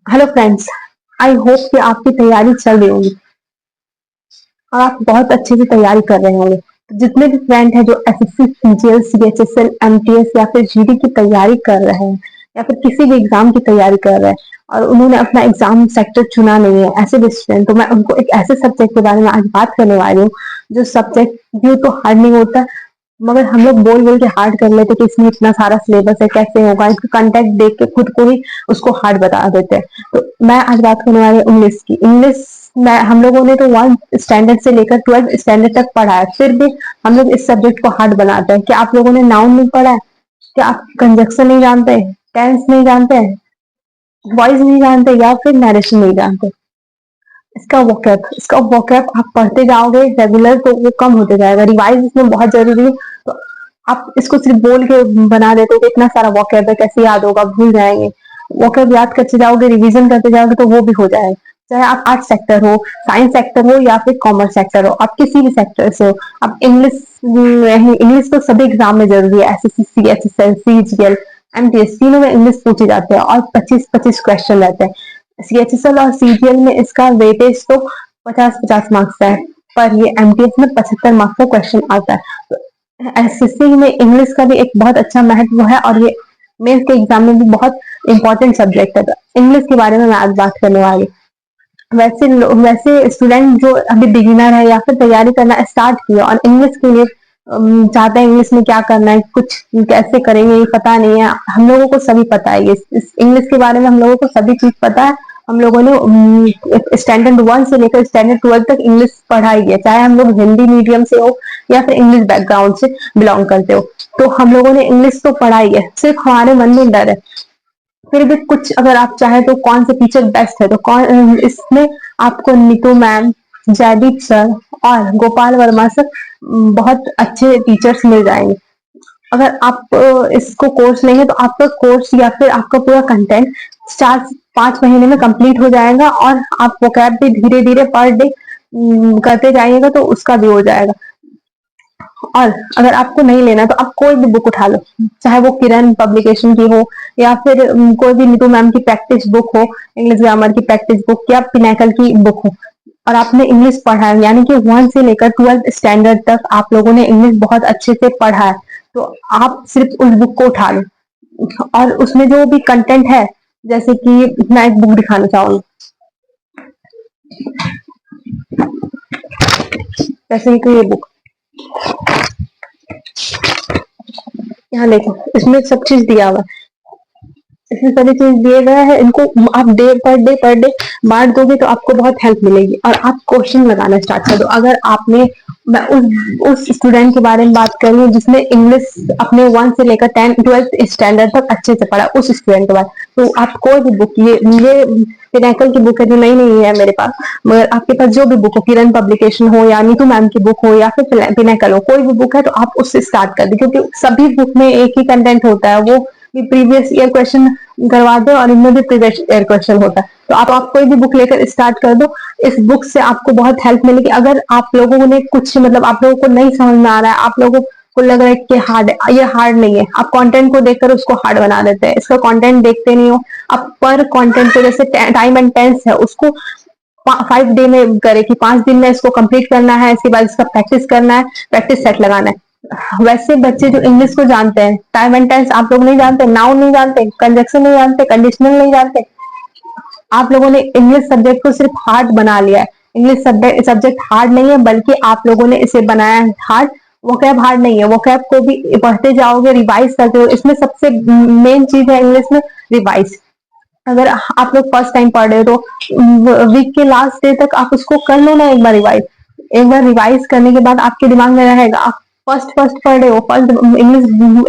Hello friends. I hope कि आपकी तैयारी चल रही होगी और आप बहुत अच्छे से तैयारी कर रहे होंगे। तो जितने भी फ्रेंड हैं जो एसएससी, सीजीएल, सीएचएसएल, एमटीएस या फिर जीडी की तैयारी कर रहे हैं या फिर किसी भी एग्जाम की तैयारी कर रहे हैं और उन्होंने अपना एग्जाम सेक्टर चुना नहीं है, ऐसे भी स्टूडेंट, तो मैं उनको एक ऐसे सब्जेक्ट के बारे में आज बात करने वाली हूँ जो सब्जेक्ट भी तो हार्ड नहीं होता, मगर हम लोग बोल बोल के हार्ड कर लेते कि इसमें इतना सारा सिलेबस है, कैसे होगा, इसका कंटेंट देख के खुद को ही उसको हार्ड बता देते हैं। तो मैं आज बात करने वाली हूँ इंग्लिश की। इंग्लिश में हम लोगों ने तो 1 स्टैंडर्ड से लेकर 12 स्टैंडर्ड तक पढ़ा है, फिर भी हम लोग इस सब्जेक्ट को हार्ड बनाते हैं। क्या आप लोगों ने नाउन नहीं पढ़ा है? क्या आप कंजक्शन नहीं जानते, टेंस नहीं जानते, वॉइस नहीं जानते या फिर नरेशन नहीं जानते? इसका वोकैब आप पढ़ते जाओगे रेगुलर तो वो कम होते जाएगा। रिवाइज इसमें बहुत जरूरी है। तो आप इसको सिर्फ बोल के बना देते हो कि इतना सारा वोकैब है, कैसे याद होगा, भूल जाएंगे। वोकैब याद करते जाओगे, रिवीजन करते जाओगे तो वो भी हो जाएगा। चाहे आप आर्ट सेक्टर हो, साइंस सेक्टर हो या फिर कॉमर्स सेक्टर हो, आप किसी भी सेक्टर से हो, आप इंग्लिश तो सभी एग्जाम में जरूरी है। एसएससी, एचएसएल, सीजीएल, एमटीएस तीनों में इंग्लिश पूछी जाती है और 25-25 क्वेश्चन रहते हैं। सीएचएसएल और सीजीएल में इसका वेटेज तो 50-50 मार्क्स है, पर ये एमटीएस में 75 मार्क्स का क्वेश्चन आता है। तो एसएससी में इंग्लिश का भी एक बहुत अच्छा महत्व है और ये मेंस के एग्जाम में भी बहुत इंपॉर्टेंट सब्जेक्ट है। तो इंग्लिश के बारे में मैं आज बात करने वाली। वैसे स्टूडेंट जो अभी बिगिनर है या फिर तैयारी करना स्टार्ट किया और इंग्लिश के लिए चाहते हैं, इंग्लिश में क्या करना है, कुछ कैसे करेंगे ये पता नहीं है। हम लोगों को सभी पता है, ये इस इंग्लिश के बारे में हम लोगों को सभी चीज पता है। हम लोगों ने स्टैंडर्ड 1 से लेकर स्टैंडर्ड 12 तक इंग्लिश पढ़ाई है, चाहे हम लोग हिंदी मीडियम से हो या फिर इंग्लिश बैकग्राउंड से बिलोंग करते हो। तो हम लोगों ने इंग्लिश तो पढ़ाई है, सिर्फ हमारे मन में डर है। फिर भी कुछ अगर आप चाहे तो कौन से टीचर बेस्ट है, तो कौन इसमें आपको नीतू मैम, जयदीप सर और गोपाल वर्मा सर बहुत अच्छे टीचर्स मिल जाएंगे। अगर आप इसको कोर्स लेंगे तो आपका कोर्स या फिर आपका पूरा कंटेंट 4-5 महीने में कंप्लीट हो जाएगा और आप वोकैब भी धीरे धीरे पर डे करते जाइएगा तो उसका भी हो जाएगा। और अगर आपको नहीं लेना तो आप कोई भी बुक उठा लो, चाहे वो किरण पब्लिकेशन की हो या फिर कोई भी नीतू मैम की प्रैक्टिस बुक हो, इंग्लिश ग्रामर की प्रैक्टिस बुक या पिनाकल की बुक हो, और आपने इंग्लिश पढ़ा है, यानी कि 1 से लेकर 12 स्टैंडर्ड तक आप लोगों ने इंग्लिश बहुत अच्छे से पढ़ा है, तो आप सिर्फ उस बुक को उठा लो और उसमें जो भी कंटेंट है, जैसे कि मैं एक बुक दिखाना चाहूंगी, जैसे कि ये बुक, यहाँ देखो इसमें सब चीज दिया हुआ है, इसमें सभी चीज दिए गए हैं। इनको आप डे पर डे बांट दोगे तो आपको बहुत हेल्प मिलेगी और आप क्वेश्चन लगाना स्टार्ट कर दो। अगर आपने, मैं उस स्टूडेंट के बारे में बात कर रही हूँ जिसने इंग्लिश अपने 1 से लेकर 10-12 स्टैंडर्ड तक अच्छे से पढ़ा, उस स्टूडेंट के बारे तो आप कोई भी बुक, ये पिनाकल की बुक है जो नई नहीं है मेरे पास, मगर आपके पास जो भी बुक हो, किरण पब्लिकेशन हो या नीतू मैम की बुक हो या फिर पिनाकल हो, कोई भी बुक है तो आप उससे स्टार्ट कर दे, क्योंकि सभी बुक में एक ही कंटेंट होता है, वो प्रीवियस ईयर क्वेश्चन करवा दो और इनमें भी प्रीवियस ईयर क्वेश्चन होता है। तो आप कोई भी बुक लेकर स्टार्ट कर दो, इस बुक से आपको बहुत हेल्प मिलेगी। अगर आप लोगों ने कुछ, मतलब आप लोगों को नहीं समझ में आ रहा है, आप लोगों को लग रहा है कि हार्ड है, ये हार्ड नहीं है, आप कंटेंट को देखकर उसको हार्ड बना देते हैं, इसका कंटेंट देखते नहीं हो आप, पर कंटेंट को, जैसे टाइम एंड टेंस है उसको 5 डे में करे कि 5 दिन में इसको कंप्लीट करना है, इसके बाद इसका प्रैक्टिस करना है, प्रैक्टिस सेट लगाना है। वैसे बच्चे जो इंग्लिश को जानते हैं, टाइम एंड टेंस आप लोग नहीं जानते, नाउन नहीं जानते, कंजक्शन नहीं जानते, कंडीशनल नहीं जानते, आप लोगों ने इंग्लिश सब्जेक्ट को सिर्फ हार्ड बना लिया है। इंग्लिश सब्जेक्ट हार्ड नहीं है, बल्कि आप लोगों ने इसे बनाया है हार्ड। वोकैब हार्ड नहीं है, वोकैब को भी पढ़ते जाओगे, रिवाइज करते हो। इसमें सबसे मेन चीज है इंग्लिश में रिवाइज। अगर आप लोग फर्स्ट टाइम पढ़ रहे हो तो वीक के लास्ट डे तक आप उसको कर लो ना, एक बार रिवाइज। एक बार रिवाइज करने के बाद आपके दिमाग में रहेगा। आप फर्स्ट फर्स्ट पढ़ रहे हो, फर्स्ट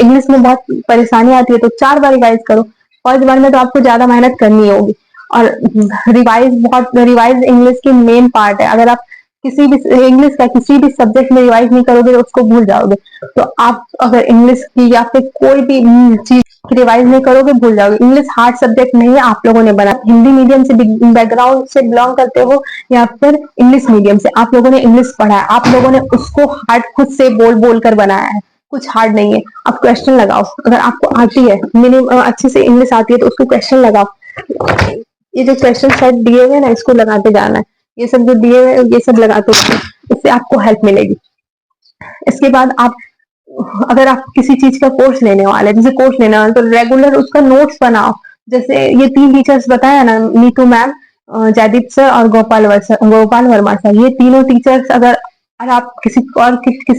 इंग्लिश में बहुत परेशानी आती है तो 4 बार रिवाइज करो। फर्स्ट बार में तो आपको ज्यादा मेहनत करनी होगी। और रिवाइज इंग्लिश की मेन पार्ट है। अगर आप किसी भी इंग्लिश का किसी भी सब्जेक्ट में रिवाइज नहीं करोगे तो उसको भूल जाओगे। तो आप अगर इंग्लिश की या फिर कोई भी चीज रिवाइज नहीं करोगे, भूल जाओगे। इंग्लिश हार्ड सब्जेक्ट नहीं है, आप लोगों ने बना, हिंदी मीडियम से बैकग्राउंड से बिलोंग करते हो या फिर इंग्लिश मीडियम से, आप लोगों ने इंग्लिश पढ़ा है, आप लोगों ने उसको हार्ड खुद से बोल बोल कर बनाया है। कुछ हार्ड नहीं है। आप क्वेश्चन लगाओ, अगर आपको आती है, मिनिमम अच्छे से इंग्लिश आती है तो उसको क्वेश्चन लगाओ। ये जो क्वेश्चन सेट दिए हुए ना, इसको लगाते जाना है। ये सब जो दिए हुए ये सब लगाते जाना, इससे आपको हेल्प मिलेगी। इसके बाद आप, अगर आप किसी चीज का कोर्स लेने वाले, जैसे कोर्स लेने वाले, तो रेगुलर उसका नोट्स बनाओ। जैसे ये 3 टीचर्स बताया ना, नीतू मैम, जयदीप सर और गोपाल वर्मा सर, ये तीनों टीचर्स, अगर आप किसी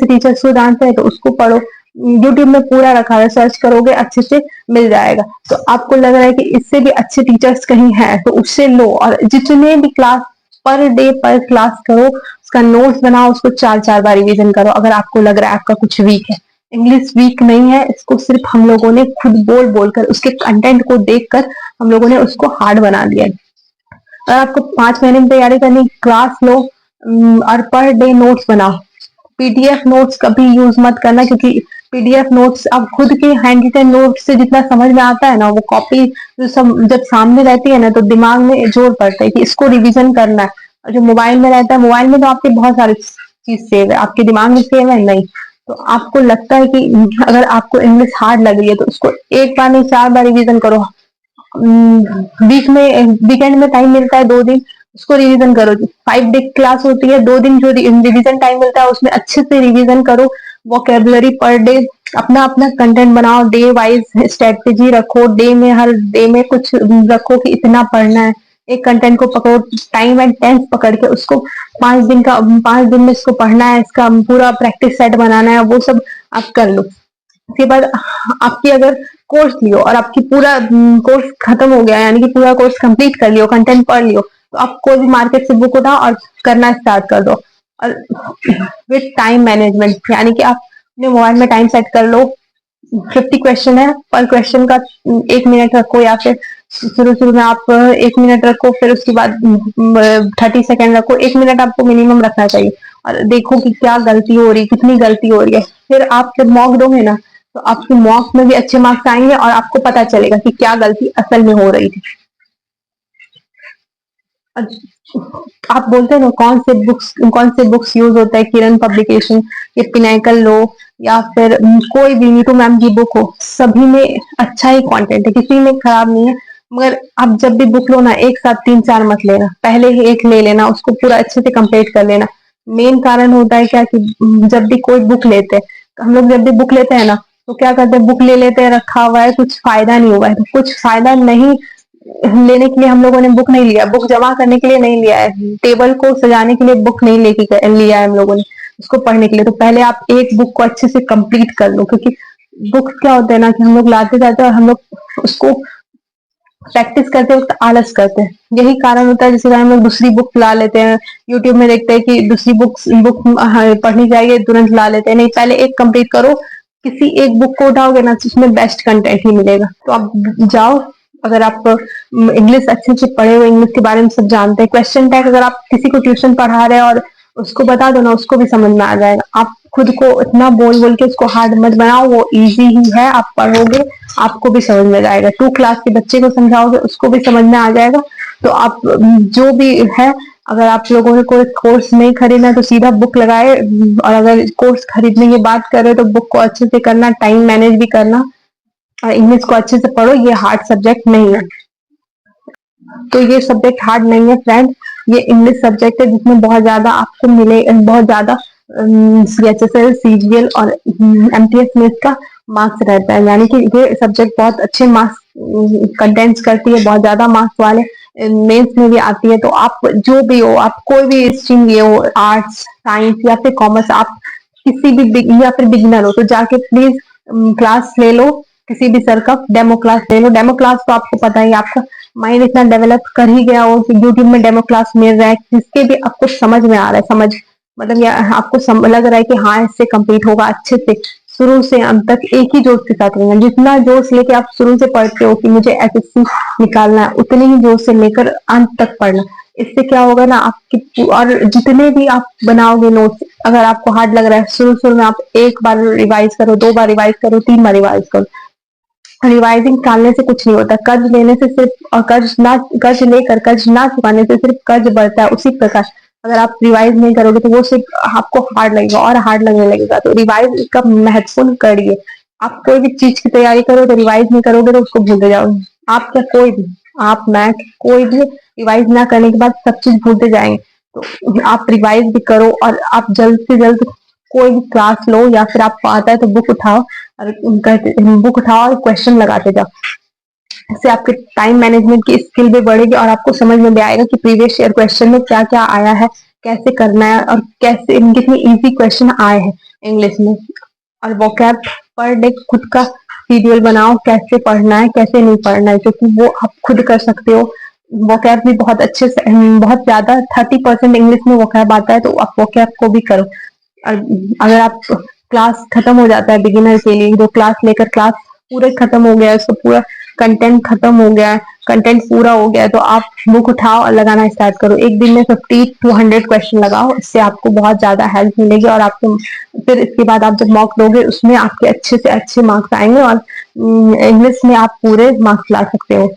टीचर्स को जानते हैं तो उसको पढ़ो। यूट्यूब में पूरा रखा है, सर्च करोगे अच्छे से मिल जाएगा। तो आपको लग रहा है कि इससे भी अच्छे टीचर्स कहीं है तो उससे लो, और जितने भी क्लास पर डे पर क्लास करो, उसका नोट्स बनाओ, उसको 4-4 बार रिवीजन करो। अगर आपको लग रहा है आपका कुछ वीक है, इंग्लिश वीक नहीं है, इसको सिर्फ हम लोगों ने खुद बोल बोल कर, उसके कंटेंट को देखकर हम लोगों ने उसको हार्ड बना दिया है। अगर आपको 5 महीने में तैयारी करनी, क्लास लो, और पर डे नोट्स बनाओ। पीडीएफ नोट्स कभी यूज मत करना, क्योंकि पीडीएफ नोट्स अब खुद के हैंड रिटन नोट्स से जितना समझ में आता है ना, वो कॉपी जब सामने रहती है ना, तो दिमाग में जोर पड़ता है कि इसको रिवीजन करना है। और जो मोबाइल में रहता है, मोबाइल में तो आपके बहुत सारी चीज सेव है, आपके दिमाग में सेव है नहीं। तो आपको लगता है कि अगर आपको इंग्लिश हार्ड लग रही है, तो उसको एक बार नहीं 4 बार रिवीजन करो। वीकेंड में टाइम मिलता है 2 दिन, उसको रिवीजन करो। 5 डे क्लास होती है, 2 दिन जो रिवीजन टाइम मिलता है उसमें अच्छे से रिवीजन करो। वोकेबलरी पर डे अपना अपना कंटेंट बनाओ, डे वाइज स्ट्रेटेजी रखो, डे में हर डे में कुछ रखो कि इतना पढ़ना है। एक कंटेंट को पकड़ो, टाइम एंड टेंस पकड़ के उसको 5 दिन में इसको पढ़ना है, इसका पूरा प्रैक्टिस सेट बनाना है, वो सब आप कर लो। उसके बाद आपकी अगर कोर्स लियो और आपकी पूरा कोर्स खत्म हो गया, यानी कि पूरा कोर्स कंप्लीट कर लियो, कंटेंट पढ़ लियो, तो आप कोई भी मार्केट से बुक उठाओ और करना स्टार्ट कर दो। और विथ टाइम मैनेजमेंट, यानी कि आप अपने मोबाइल में टाइम सेट कर लो। 50 क्वेश्चन है, पर क्वेश्चन का 1 मिनट रखो, या फिर शुरू शुरू में आप 1 मिनट रखो, फिर उसके बाद 30 सेकेंड रखो। 1 मिनट आपको मिनिमम रखना चाहिए, और देखो कि क्या गलती हो रही, कितनी गलती हो रही है। फिर आप जब मॉक दोगे ना, तो आपके मॉक में भी अच्छे मार्क्स आएंगे, और आपको पता चलेगा कि क्या गलती असल में हो रही थी। आप बोलते हैं ना, कौन से बुक्स यूज होता है, किरण पब्लिकेशन, ये पिनाकल लो, या फिर कोई भी नीतू मैम की बुक हो, सभी में अच्छा ही कंटेंट है, किसी में खराब नहीं है। मगर आप जब भी बुक लो ना, एक साथ 3-4 मत लेना, पहले ही एक ले लेना, उसको पूरा अच्छे से कंप्लीट कर लेना। मेन कारण होता है क्या कि जब भी कोई बुक लेते हैं, हम लोग जब भी बुक लेते हैं ना, तो क्या करते हैं, बुक ले लेते हैं, रखा हुआ है, कुछ फायदा नहीं हुआ है, तो कुछ फायदा नहीं लेने के लिए हम लोगों ने बुक नहीं लिया, बुक जमा करने के लिए नहीं लिया है, टेबल को सजाने के लिए बुक नहीं लेके लिया है हम लोगों ने, उसको पढ़ने के लिए। तो पहले आप एक बुक को अच्छे से कंप्लीट कर लो, क्योंकि बुक क्या होता है ना, कि हम लोग लाते जाते हैं और हम लोग उसको प्रैक्टिस करते वक्त आलस करते हैं, यही कारण होता है जिसके कारण हम लोग दूसरी बुक ला लेते हैं। यूट्यूब में देखते हैं कि दूसरी बुक पढ़नी चाहिए, तुरंत ला लेते हैं। नहीं, पहले एक कंप्लीट करो। किसी एक बुक को उठाओगे ना, तो उसमें बेस्ट कंटेंट ही मिलेगा। तो आप जाओ, अगर आप इंग्लिश अच्छे से पढ़े हुए, इंग्लिश के बारे में सब जानते हैं, क्वेश्चन टैग अगर आप किसी को ट्यूशन पढ़ा रहे हैं और उसको बता दो ना, उसको भी समझ में आ जाएगा। आप खुद को इतना बोल बोल के उसको हार्ड मत बनाओ, वो इजी ही है, आप पढ़ोगे आपको भी समझ में जाएगा। 2 क्लास के बच्चे को समझाओगे, उसको भी समझ में आ जाएगा। तो आप जो भी है, अगर आप लोगों ने कोई कोर्स नहीं खरीदना तो सीधा बुक लगाए, और अगर कोर्स खरीदने की बात करें तो बुक को अच्छे से करना, टाइम मैनेज भी करना, और इंग्लिश को अच्छे से पढ़ो। ये हार्ड सब्जेक्ट नहीं है, तो ये सब्जेक्ट हार्ड नहीं है फ्रेंड। ये इंग्लिश सब्जेक्ट है जिसमें बहुत ज्यादा आपको मिले, बहुत ज्यादा सीएचएसएल, सीजीएल और एमटीएस में इसका मार्क्स रहता है, यानी कि ये सब्जेक्ट बहुत अच्छे मार्क्स कंटेंट्स करती है, बहुत ज्यादा मार्क्स वाले मेंस में भी आती है। तो आप जो भी हो, आप कोई भी स्ट्रीम लिए हो, आर्ट्स, साइंस या फिर कॉमर्स, आप किसी भी या फिर बिगिनर हो, तो जाके प्लीज क्लास ले लो, किसी भी सर का डेमो क्लास ले लो। डेमो क्लास तो आपको पता ही, आपका माइंड इतना डेवलप कर ही गया हो कि यूट्यूब में डेमो क्लास मिल रहा है, जिसके भी आपको समझ में आ रहा है, समझ मतलब या आपको लग रहा है कि हाँ इससे कंप्लीट होगा अच्छे से, शुरू से अंत तक एक ही जोश के साथ रहना। जितना जोश लेके आप शुरू से पढ़ते हो कि मुझे एसएससी निकालना है, उतने ही जोश से लेकर अंत तक पढ़ना। इससे क्या होगा ना, आपकी और जितने भी आप बनाओगे नोट्स, अगर आपको हार्ड लग रहा है, शुरू शुरू में आप 1 बार रिवाइज करो, 2 बार रिवाइज करो, 3 बार रिवाइज करो। रिवाइजिंग टालने से कुछ नहीं होता, कर्ज लेने से सिर्फ, और कर्ज ना चुकाने से सिर्फ कर्ज बढ़ता है। उसी प्रकार अगर आप रिवाइज नहीं करोगे तो वो सिर्फ आपको हार्ड लगेगा और हार्ड लगने लगेगा। तो रिवाइज का महत्वपूर्ण करिए। आप कोई भी चीज की तैयारी करो तो रिवाइज नहीं करोगे तो उसको भूल जाओगे, आप क्या कोई भी। आप मैथ कोई भी रिवाइज ना करने के बाद सब चीज भूलते जाएंगे। तो आप रिवाइज भी करो और आप जल्द से जल्द कोई भी क्लास लो, या फिर आपको आता है तो बुक उठाओ और बुक उठाओ और क्वेश्चन लगाते जाओ। इससे आपके टाइम मैनेजमेंट की स्किल भी बढ़ेगी और आपको समझ में भी आएगा कि प्रीवियस ईयर क्वेश्चन में क्या क्या आया है, कैसे करना है और कैसे कितने इजी क्वेश्चन आए हैं इंग्लिश में। और वोकैब पर डे खुद का शेड्यूल बनाओ, कैसे पढ़ना है कैसे नहीं पढ़ना है, क्योंकि वो आप खुद कर सकते हो। वोकैब भी बहुत अच्छे से, बहुत ज्यादा 30% इंग्लिश में वोकैब आता है, तो आप वोकैब को भी करो। और अगर आप क्लास खत्म हो जाता है बिगिनर के लिए, जो क्लास लेकर क्लास पूरे खत्म हो गया है, उसको पूरा कंटेंट खत्म हो गया है, कंटेंट पूरा हो गया है, तो आप बुक उठाओ और लगाना स्टार्ट करो। एक दिन में 50 to 100 क्वेश्चन लगाओ, इससे आपको बहुत ज्यादा हेल्प मिलेगी। और आपको फिर इसके बाद आप जब मॉक दोगे उसमें आपके अच्छे से अच्छे मार्क्स आएंगे और इंग्लिश में आप पूरे मार्क्स ला सकते हो।